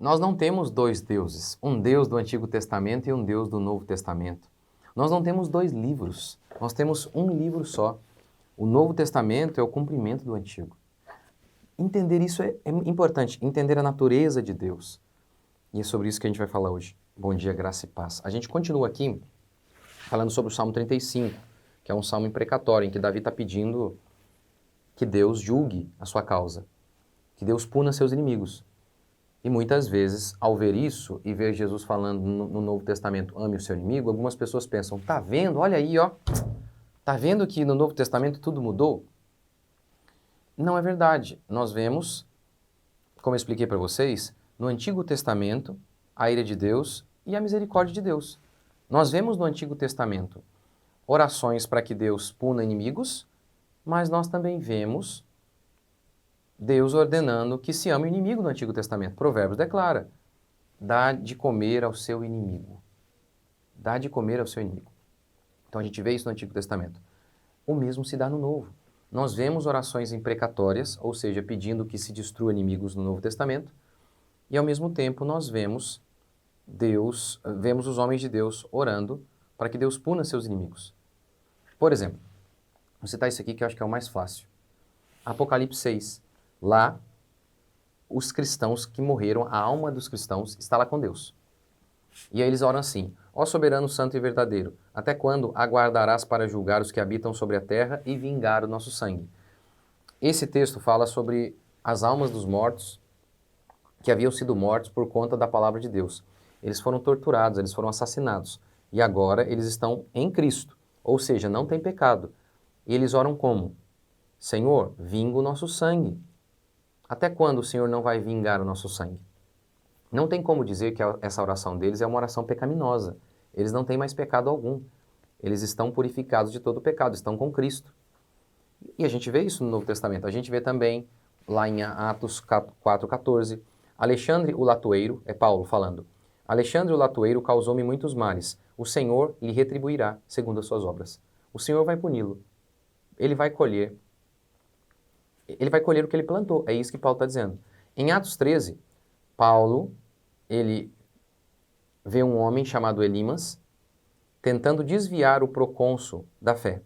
Nós não temos dois deuses, um Deus do Antigo Testamento e um Deus do Novo Testamento. Nós não temos dois livros, nós temos um livro só. O Novo Testamento é o cumprimento do Antigo. Entender isso é importante, entender a natureza de Deus. E é sobre isso que a gente vai falar hoje. Bom dia, graça e paz. A gente continua aqui falando sobre o Salmo 35, que é um salmo imprecatório, em que Davi está pedindo que Deus julgue a sua causa, que Deus puna seus inimigos. E muitas vezes, ao ver isso e ver Jesus falando no Novo Testamento, ame o seu inimigo, algumas pessoas pensam, tá vendo? Olha aí, ó. Tá vendo que no Novo Testamento tudo mudou? Não é verdade. Nós vemos, como eu expliquei para vocês, no Antigo Testamento, a ira de Deus e a misericórdia de Deus. Nós vemos no Antigo Testamento orações para que Deus puna inimigos, mas nós também vemos Deus ordenando que se ame o inimigo no Antigo Testamento. Provérbios declara, dá de comer ao seu inimigo. Dá de comer ao seu inimigo. Então a gente vê isso no Antigo Testamento. O mesmo se dá no Novo. Nós vemos orações imprecatórias, ou seja, pedindo que se destrua inimigos no Novo Testamento, e ao mesmo tempo nós vemos vemos os homens de Deus orando para que Deus puna seus inimigos. Por exemplo, vou citar isso aqui que eu acho que é o mais fácil. Apocalipse 6. Lá, os cristãos que morreram, a alma dos cristãos está lá com Deus. E aí eles oram assim, ó soberano santo e verdadeiro, até quando aguardarás para julgar os que habitam sobre a terra e vingar o nosso sangue? Esse texto fala sobre as almas dos mortos que haviam sido mortos por conta da palavra de Deus. Eles foram torturados, eles foram assassinados. E agora eles estão em Cristo, ou seja, não tem pecado. E eles oram como? Senhor, vinga o nosso sangue. Até quando o Senhor não vai vingar o nosso sangue? Não tem como dizer que essa oração deles é uma oração pecaminosa. Eles não têm mais pecado algum. Eles estão purificados de todo pecado, estão com Cristo. E a gente vê isso no Novo Testamento. A gente vê também lá em Atos 4,14. Alexandre o Latueiro, é Paulo falando, Alexandre o Latueiro causou-me muitos males. O Senhor lhe retribuirá segundo as suas obras. O Senhor vai puni-lo. Ele vai colher. Ele vai colher o que ele plantou. É isso que Paulo está dizendo. Em Atos 13, Paulo, ele vê um homem chamado Elimas tentando desviar o procônsul da fé.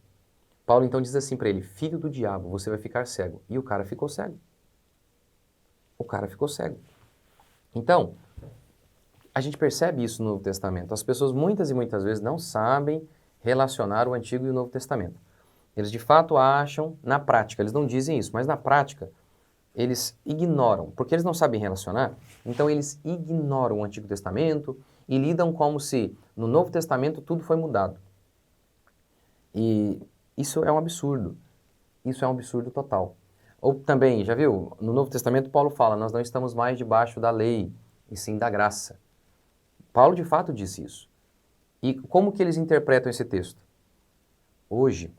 Paulo então diz assim para ele, filho do diabo, você vai ficar cego. E o cara ficou cego. O cara ficou cego. Então, a gente percebe isso no Novo Testamento. As pessoas muitas e muitas vezes não sabem relacionar o Antigo e o Novo Testamento. Eles de fato acham, na prática, eles não dizem isso, mas na prática, eles ignoram, porque eles não sabem relacionar, então eles ignoram o Antigo Testamento e lidam como se no Novo Testamento tudo foi mudado. E isso é um absurdo. Isso é um absurdo total. Ou também, já viu, no Novo Testamento Paulo fala, nós não estamos mais debaixo da lei, e sim da graça. Paulo de fato disse isso. E como que eles interpretam esse texto? Hoje,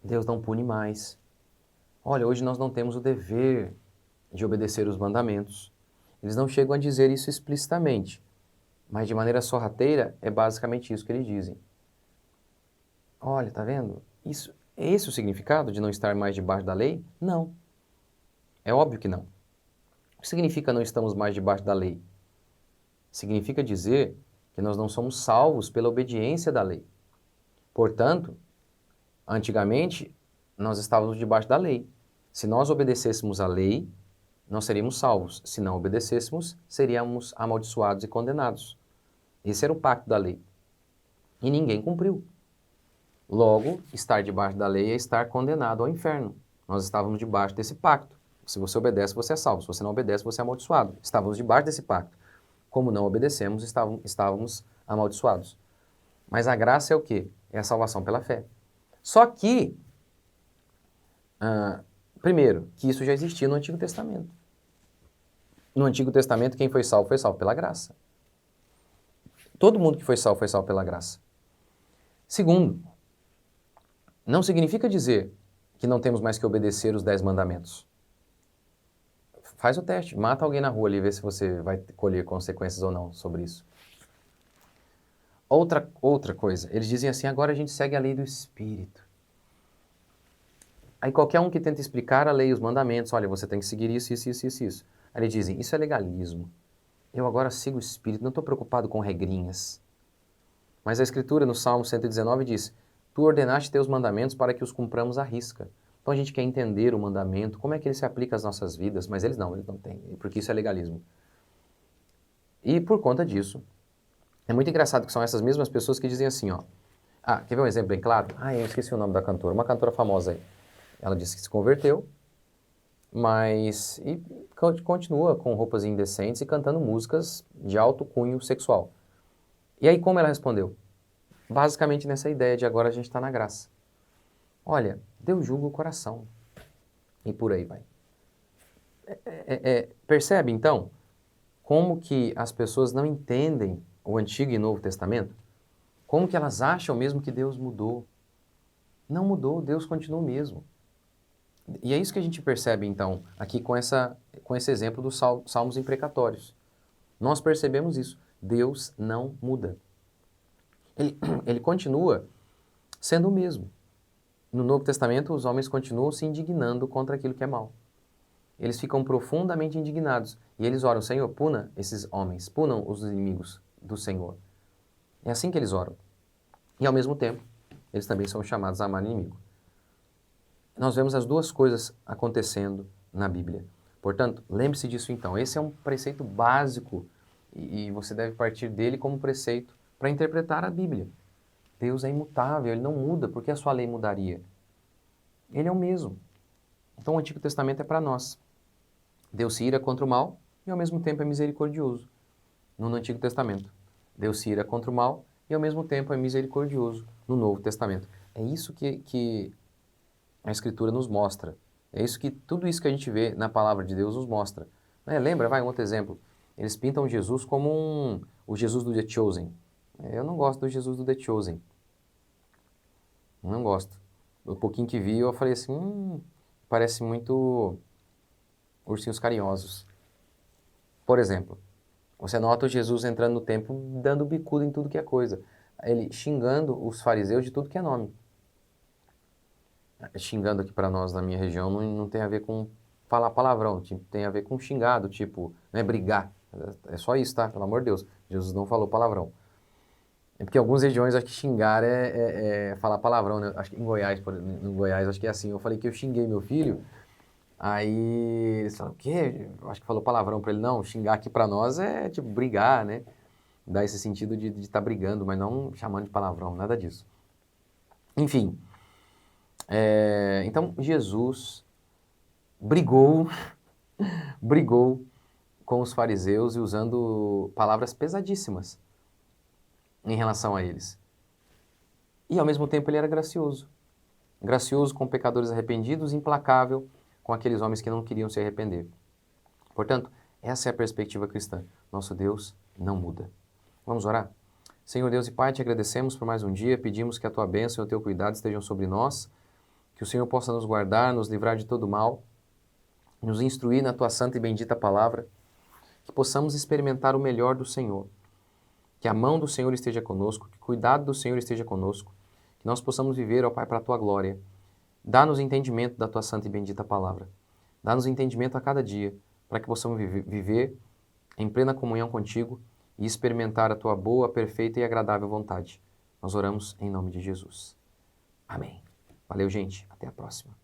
Deus não pune mais. Olha, hoje nós não temos o dever de obedecer os mandamentos. Eles não chegam a dizer isso explicitamente, mas de maneira sorrateira é basicamente isso que eles dizem. Olha, tá vendo? Isso, é esse o significado de não estar mais debaixo da lei? Não. É óbvio que não. O que significa não estamos mais debaixo da lei? Significa dizer que nós não somos salvos pela obediência da lei. Portanto, antigamente, nós estávamos debaixo da lei. Se nós obedecêssemos à lei, nós seríamos salvos. Se não obedecêssemos, seríamos amaldiçoados e condenados. Esse era o pacto da lei. E ninguém cumpriu. Logo, estar debaixo da lei é estar condenado ao inferno. Nós estávamos debaixo desse pacto. Se você obedece, você é salvo. Se você não obedece, você é amaldiçoado. Estávamos debaixo desse pacto. Como não obedecemos, estávamos amaldiçoados. Mas a graça é o quê? É a salvação pela fé. Só que, primeiro, que isso já existia no Antigo Testamento. No Antigo Testamento, quem foi salvo pela graça. Todo mundo que foi salvo pela graça. Segundo, não significa dizer que não temos mais que obedecer os 10 mandamentos. Faz o teste, mata alguém na rua ali e vê se você vai colher consequências ou não sobre isso. Outra coisa, eles dizem assim, agora a gente segue a lei do Espírito. Aí qualquer um que tenta explicar a lei, os mandamentos, olha, você tem que seguir isso, isso, isso, isso, isso. Aí eles dizem, isso é legalismo. Eu agora sigo o Espírito, não estou preocupado com regrinhas. Mas a Escritura, no Salmo 119, diz: Tu ordenaste teus mandamentos para que os cumpramos à risca. Então a gente quer entender o mandamento, como é que ele se aplica às nossas vidas, mas eles não têm, porque isso é legalismo. E por conta disso, é muito engraçado que são essas mesmas pessoas que dizem assim, ó. Ah, quer ver um exemplo bem claro? Ah, eu esqueci o nome da cantora, uma cantora famosa aí. Ela disse que se converteu, mas continua com roupas indecentes e cantando músicas de alto cunho sexual. E aí como ela respondeu? Basicamente nessa ideia de agora a gente está na graça. Olha, Deus julga o coração. E por aí vai. Percebe então como que as pessoas não entendem o Antigo e Novo Testamento? Como que elas acham mesmo que Deus mudou? Não mudou, Deus continua o mesmo. E é isso que a gente percebe então aqui com esse exemplo dos salmos imprecatórios. Nós percebemos isso. Deus não muda. Ele continua sendo o mesmo. No Novo Testamento, os homens continuam se indignando contra aquilo que é mal. Eles ficam profundamente indignados. E eles oram: Senhor, puna esses homens, punam os inimigos do Senhor. É assim que eles oram. E ao mesmo tempo, eles também são chamados a amar o inimigo. Nós vemos as duas coisas acontecendo na Bíblia. Portanto, lembre-se disso então. Esse é um preceito básico e você deve partir dele como preceito para interpretar a Bíblia. Deus é imutável, Ele não muda, porque a sua lei mudaria? Ele é o mesmo. Então o Antigo Testamento é para nós. Deus se ira contra o mal e ao mesmo tempo é misericordioso. No Antigo Testamento. Deus se ira contra o mal e ao mesmo tempo é misericordioso no Novo Testamento. É isso que a Escritura nos mostra. É isso que tudo isso que a gente vê na palavra de Deus nos mostra. Lembra, vai um outro exemplo. Eles pintam Jesus como o Jesus do The Chosen. Eu não gosto do Jesus do The Chosen. Não gosto. O pouquinho que vi, eu falei assim, parece muito ursinhos carinhosos. Por exemplo, você nota o Jesus entrando no templo, dando bicuda em tudo que é coisa. Ele xingando os fariseus de tudo que é nome. Xingando aqui para nós na minha região não tem a ver com falar palavrão, tem a ver com xingado, tipo, não é brigar. É só isso, tá? Pelo amor de Deus. Jesus não falou palavrão. É porque algumas regiões acho que xingar é falar palavrão, né? Acho que em Goiás, no Goiás, acho que é assim. Eu falei que eu xinguei meu filho, aí eles falaram, o quê? Eu acho que falou palavrão para ele. Não, xingar aqui para nós é tipo brigar, né? Dá esse sentido de estar brigando, mas não chamando de palavrão, nada disso. Enfim, então Jesus brigou com os fariseus e usando palavras pesadíssimas em relação a eles. E ao mesmo tempo ele era gracioso. Gracioso com pecadores arrependidos, implacável com aqueles homens que não queriam se arrepender. Portanto, essa é a perspectiva cristã. Nosso Deus não muda. Vamos orar? Senhor Deus e Pai, te agradecemos por mais um dia, pedimos que a tua bênção e o teu cuidado estejam sobre nós, que o Senhor possa nos guardar, nos livrar de todo mal, nos instruir na tua santa e bendita palavra, que possamos experimentar o melhor do Senhor, que a mão do Senhor esteja conosco, que o cuidado do Senhor esteja conosco, que nós possamos viver, ó Pai, para a tua glória. Dá-nos entendimento da tua santa e bendita palavra. Dá-nos entendimento a cada dia, para que possamos viver em plena comunhão contigo e experimentar a tua boa, perfeita e agradável vontade. Nós oramos em nome de Jesus. Amém. Valeu, gente. Até a próxima.